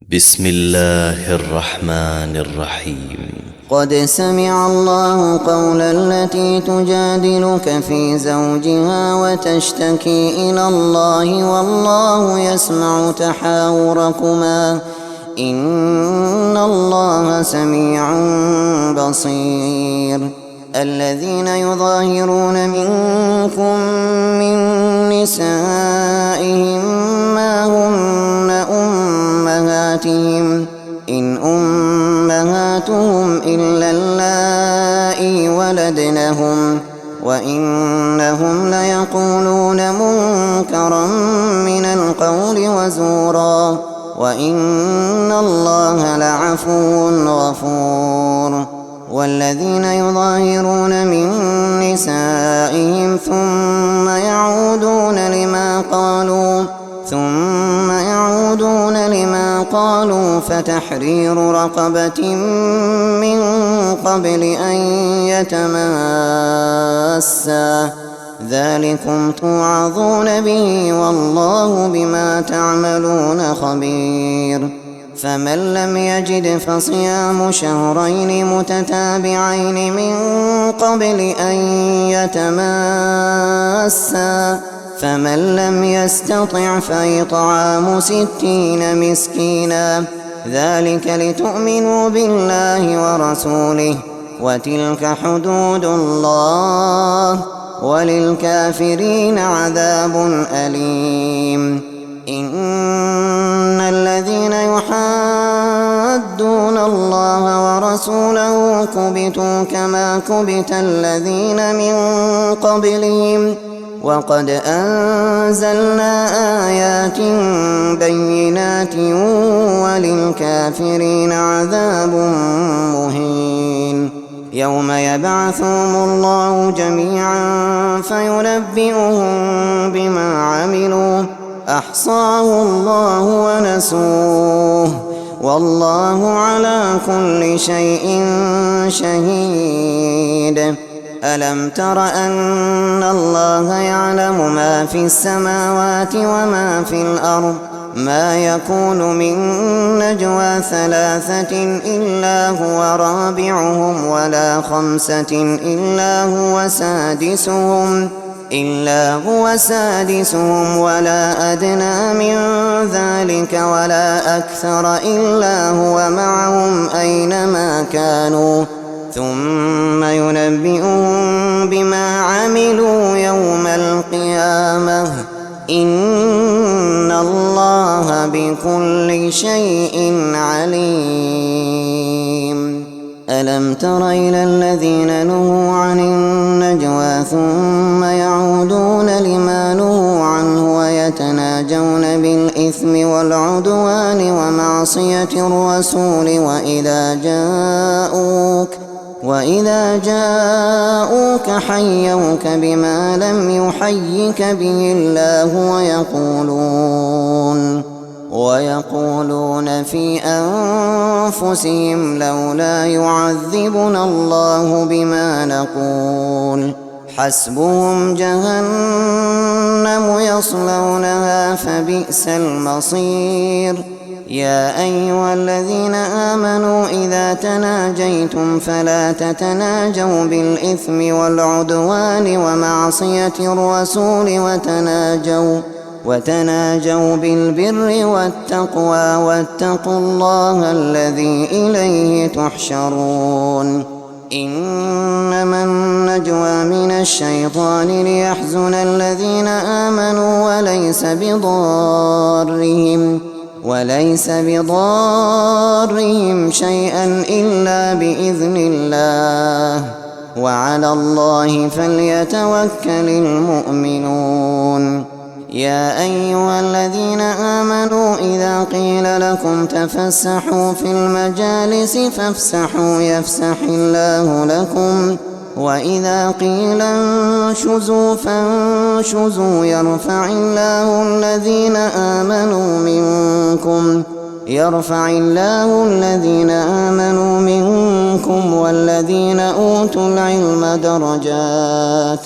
بسم الله الرحمن الرحيم. قد سمع الله قول التي تجادلك في زوجها وتشتكي إلى الله والله يسمع تحاوركما إن الله سميع بصير. الذين يظاهرون منكم من نسائهم ما هن أمهاتهم إن أمهاتهم إلا اللائي ولدنهم وإنهم ليقولون منكرا من القول وزورا وإن الله لعفو غفور. والذين يظاهرون من نسائهم ثم يعودون لما قالوا فتحرير رقبة من قبل أن يتماسا ذلكم توعظون به والله بما تعملون خبير. فمن لم يجد فصيام شهرين متتابعين من قبل أن يتماسا فمن لم يستطع فإطعام 60 مسكينا ذلك لتؤمنوا بالله ورسوله وتلك حدود الله وللكافرين عذاب أليم. إن الذين يحادون الله ورسوله كبتوا كما كبت الذين من قبلهم وقد أنزلنا آيات بينات وللكافرين عذاب مهين. يوم يبعثهم الله جميعا فينبئهم بما عملوا أحصاه الله ونسوه والله على كل شيء شهيد. ألم تر أن الله يعلم ما في السماوات وما في الأرض ما يكون من نجوى 3 إلا هو رابعهم ولا 5 إلا هو سادسهم ولا أدنى من ذلك ولا أكثر إلا هو معهم أينما كانوا ثم ينبئهم بما عملوا يوم القيامة إن الله بكل شيء عليم. ألم تر إلى الذين نهوا عن النجوى ثم يعودون لما نهوا عنه ويتناجون بالإثم والعدوان ومعصية الرسول وإذا جاءوك حيوك بما لم يحيك به الله ويقولون في أنفسهم لولا يعذبنا الله بما نقول حسبهم جهنم يصلونها فبئس المصير. يا أيها الذين آمنوا إذا تناجيتم فلا تتناجوا بالإثم والعدوان ومعصية الرسول وتناجوا بالبر والتقوى واتقوا الله الذي إليه تحشرون. إنما النجوى من الشيطان ليحزن الذين آمنوا وليس بضارهم شيئا إلا بإذن الله وعلى الله فليتوكل المؤمنون. يا أيها الذين آمنوا إذا قيل لكم تفسحوا في المجالس فافسحوا يفسح الله لكم وإذا قيل انشزوا فانشزوا يرفع الله الذين آمنوا منكم والذين أوتوا العلم درجات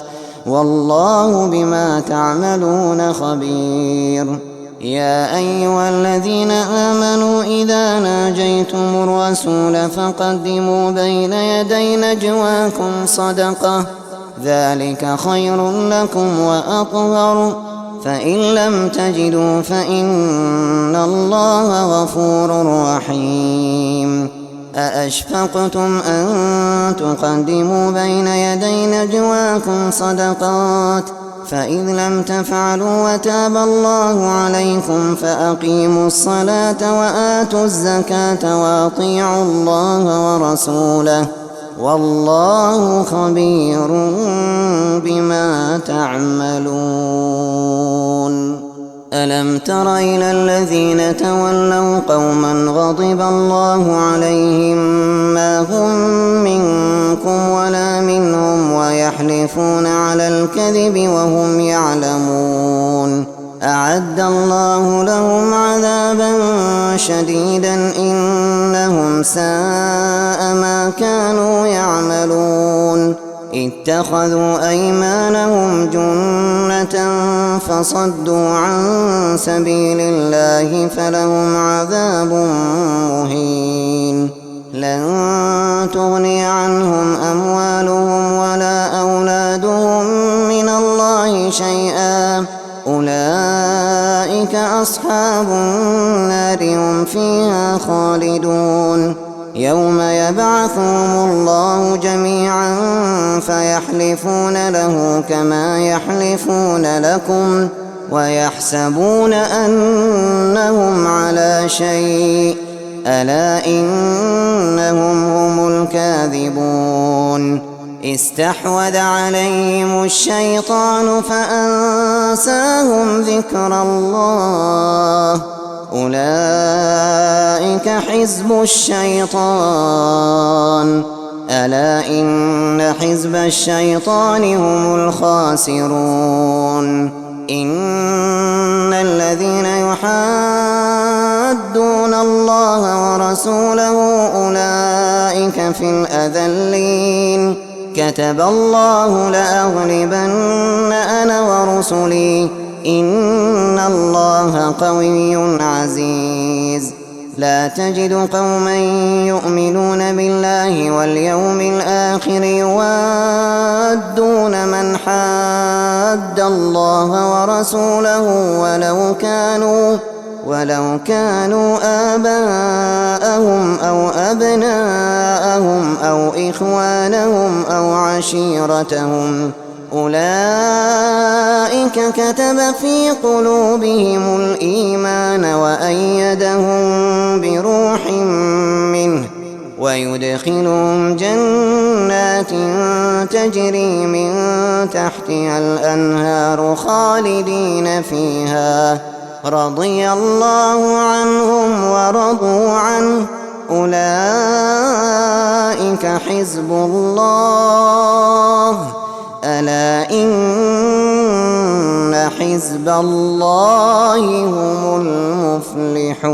والله بما تعملون خبير. يا أيها الذين آمنوا إذا ناجيتم الرسول فقدموا بين يدي نجواكم صدقة ذلك خير لكم وأطهر فإن لم تجدوا فإن الله غفور رحيم أأشفقتم أن تقدموا بين يدي نجواكم صدقات فإذ لم تفعلوا وتاب الله عليكم فأقيموا الصلاة وآتوا الزكاة وأطيعوا الله ورسوله والله خبير بما تعملون ألم تر إلى الذين تولوا قوما غضب الله عليهم ما هم منكم ولا منهم ويحلفون على الكذب وهم يعلمون أعد الله لهم عذابا شديدا إنهم ساء ما كانوا يعملون اتخذوا أيمانهم جنة فصدوا عن سبيل الله فلهم عذاب مهين لن تغني عنهم أموالهم ولا أولادهم من الله شيئا أولئك أصحاب النار هم فيها خالدون يوم يبعثهم الله جميعا فيحلفون له كما يحلفون لكم ويحسبون أنهم على شيء ألا إنهم هم الكاذبون استحوذ عليهم الشيطان فأنساهم ذكر الله أولئك حزب الشيطان ألا إن حزب الشيطان هم الخاسرون إن الذين يحادون الله ورسوله أولئك في الأذلين كتب الله لأغلبن أنا ورسلي إن الله قوي عزيز لا تجد قوما يؤمنون بالله واليوم الآخر يوادون من حاد الله ورسوله ولو كانوا آباءهم أو أبناءهم أو إخوانهم أو عشيرتهم أولئك كتب في قلوبهم الإيمان وأيدهم بروح منه ويدخلهم جنات تجري من تحتها الأنهار خالدين فيها رضي الله عنهم ورضوا عنه أولئك حزب الله ألا إن حزب الله هم المفلحون.